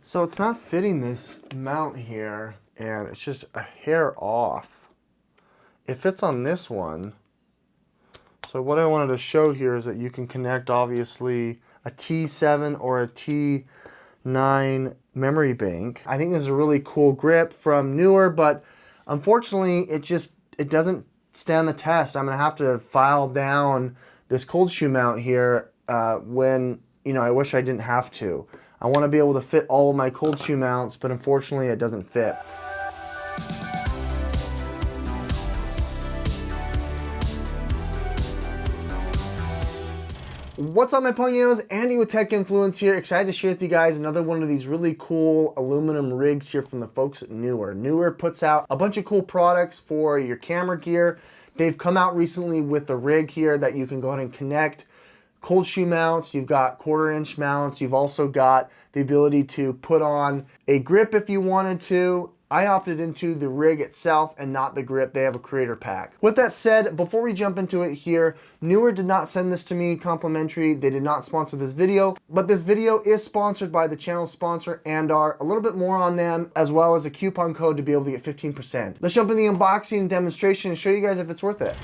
So it's not fitting this mount here, and it's just a hair off. It fits on this one. So what I wanted to show here is that you can connect obviously a T7 or a T9 memory bank. I think this is a really cool grip from Neewer, but unfortunately it doesn't stand the test. I'm gonna have to file down this cold shoe mount here when, you know, I wish I didn't have to. I want to be able to fit all of my cold shoe mounts, but unfortunately it doesn't fit. What's up, my Pugnos? Andy with Tech Influence here. Excited to share with you guys another one of these really cool aluminum rigs here from the folks at Neewer. Neewer puts out a bunch of cool products for your camera gear. They've come out recently with a rig here that you can go ahead and connect cold shoe mounts. You've got 1/4-inch mounts. You've also got the ability to put on a grip if you wanted to. I opted into the rig itself and not the grip. They have a creator pack. With that said, before we jump into it here, Neewer did not send this to me complimentary. They did not sponsor this video, but this video is sponsored by the channel sponsor, Anker. A little bit more on them, as well as a coupon code to be able to get 15%. Let's jump in the unboxing and demonstration and show you guys if it's worth it.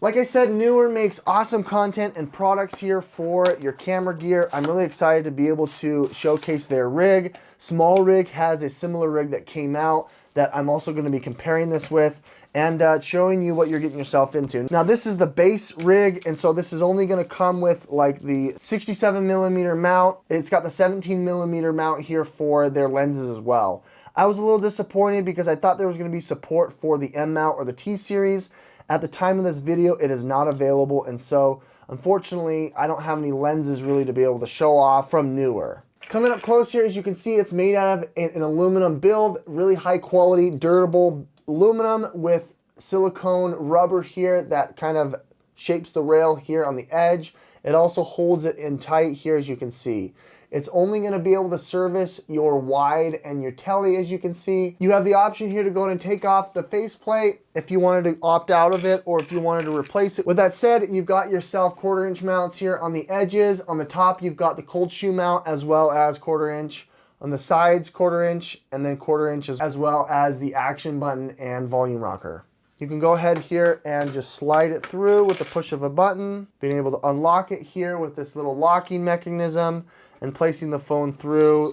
Like I said, Neewer makes awesome content and products here for your camera gear. I'm really excited to be able to showcase their rig. Small Rig has a similar rig that came out that I'm also going to be comparing this with and showing you what you're getting yourself into. Now this is the base rig, and so this is only going to come with like the 67mm mount. It's got the 17mm mount here for their lenses as well. I was a little disappointed because I thought there was going to be support for the M mount or the T series. At the time of this video, it is not available, and so unfortunately, I don't have any lenses really to be able to show off from Neewer. Coming up close here, as you can see, it's made out of an aluminum build, really high quality, durable aluminum with silicone rubber here that kind of shapes the rail here on the edge. It also holds it in tight here, as you can see. It's only going to be able to service your wide and your tele, as you can see. You have the option here to go ahead and take off the faceplate if you wanted to opt out of it or if you wanted to replace it. With that said, you've got yourself 1/4-inch mounts here on the edges. On the top, you've got the cold shoe mount as well as 1/4-inch. On the sides, 1/4-inch, and then 1/4-inch as well as the action button and volume rocker. You can go ahead here and just slide it through with the push of a button, being able to unlock it here with this little locking mechanism and placing the phone through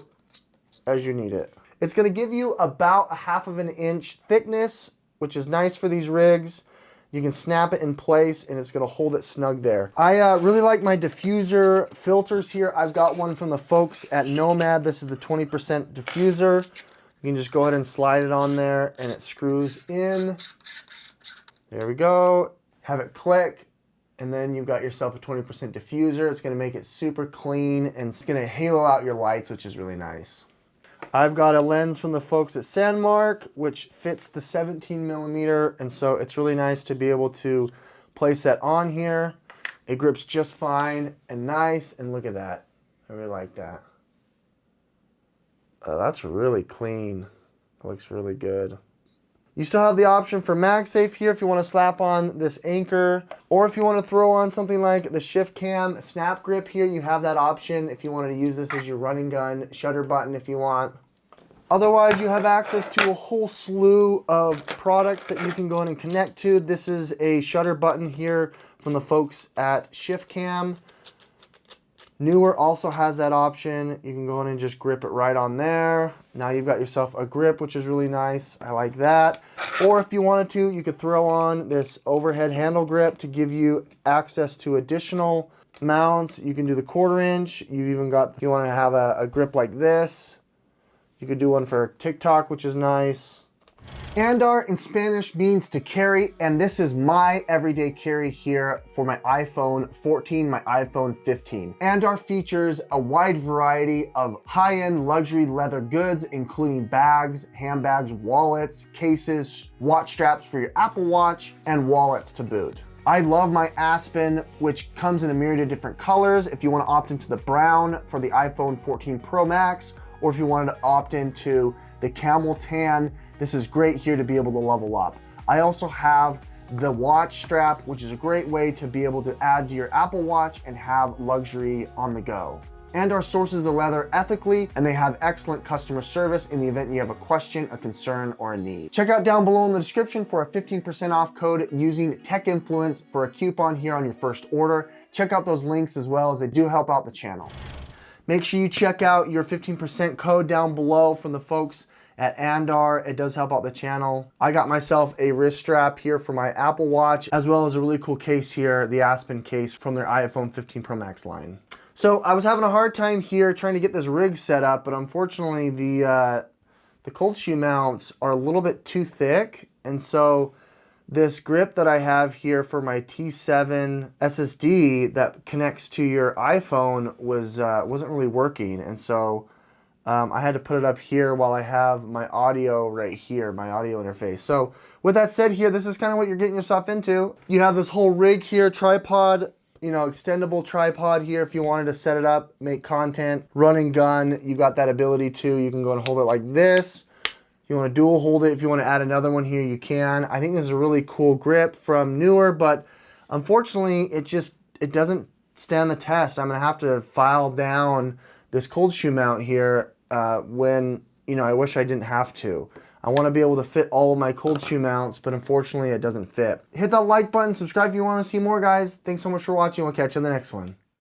as you need it. It's going to give you about 1/2 inch thickness, which is nice for these rigs. You can snap it in place and it's going to hold it snug there. I really like my diffuser filters here. I've got one from the folks at Nomad. This is the 20% diffuser. You can just go ahead and slide it on there and it screws in. There we go. Have it click. And then you've got yourself a 20% diffuser. It's going to make it super clean and it's going to halo out your lights, which is really nice. I've got a lens from the folks at Sandmark, which fits the 17mm, and so it's really nice to be able to place that on here. It grips just fine and nice, and look at that. I really like that. That's really clean. It looks really good. You still have the option for Magsafe here if you want to slap on this Anker, or if you want to throw on something like the ShiftCam SnapGrip here, you have that option if you wanted to use this as your running gun shutter button if you want. Otherwise, you have access to a whole slew of products that you can go in and connect to. This is a shutter button here from the folks at ShiftCam. Neewer also has that option. You can go in and just grip it right on there. Now you've got yourself a grip, which is really nice. I like that. Or if you wanted to, you could throw on this overhead handle grip to give you access to additional mounts. You can do the 1/4-inch. You've even got, if you want to have a grip like this, you could do one for TikTok, which is nice. Andar in Spanish means to carry, and this is my everyday carry here for my iPhone 14, my iPhone 15. Andar features a wide variety of high-end luxury leather goods, including bags, handbags, wallets, cases, watch straps for your Apple Watch, and wallets to boot. I love my Aspen, which comes in a myriad of different colors. If you want to opt into the brown for the iPhone 14 Pro Max, or if you wanted to opt into the camel tan, this is great here to be able to level up. I also have the watch strap, which is a great way to be able to add to your Apple Watch and have luxury on the go. Anker sources the leather ethically, and they have excellent customer service in the event you have a question, a concern, or a need. Check out down below in the description for a 15% off code using Tech Influence for a coupon here on your first order. Check out those links as well, as they do help out the channel. Make sure you check out your 15% code down below from the folks at Anker. It does help out the channel. I got myself a wrist strap here for my Apple Watch, as well as a really cool case here, the Aspen case from their iPhone 15 Pro Max line. So I was having a hard time here trying to get this rig set up, but unfortunately the cold shoe mounts are a little bit too thick, and so this grip that I have here for my T7 SSD that connects to your iPhone wasn't really working, and so I had to put it up here while I have my audio right here, my audio interface. So with that said here, this is kind of what you're getting yourself into. You have this whole rig here, tripod, you know, extendable tripod here if you wanted to set it up, make content, run and gun. You got that ability to, you can go and hold it like this. If you want to dual hold it, if you want to add another one here, you can. I think this is a really cool grip from Neewer, but unfortunately it doesn't stand the test. I'm gonna have to file down this cold shoe mount here when, you know, I wish I didn't have to. I want to be able to fit all of my cold shoe mounts, but unfortunately it doesn't fit. Hit that like button, subscribe if you want to see more, guys. Thanks so much for watching. We'll catch you in the next one.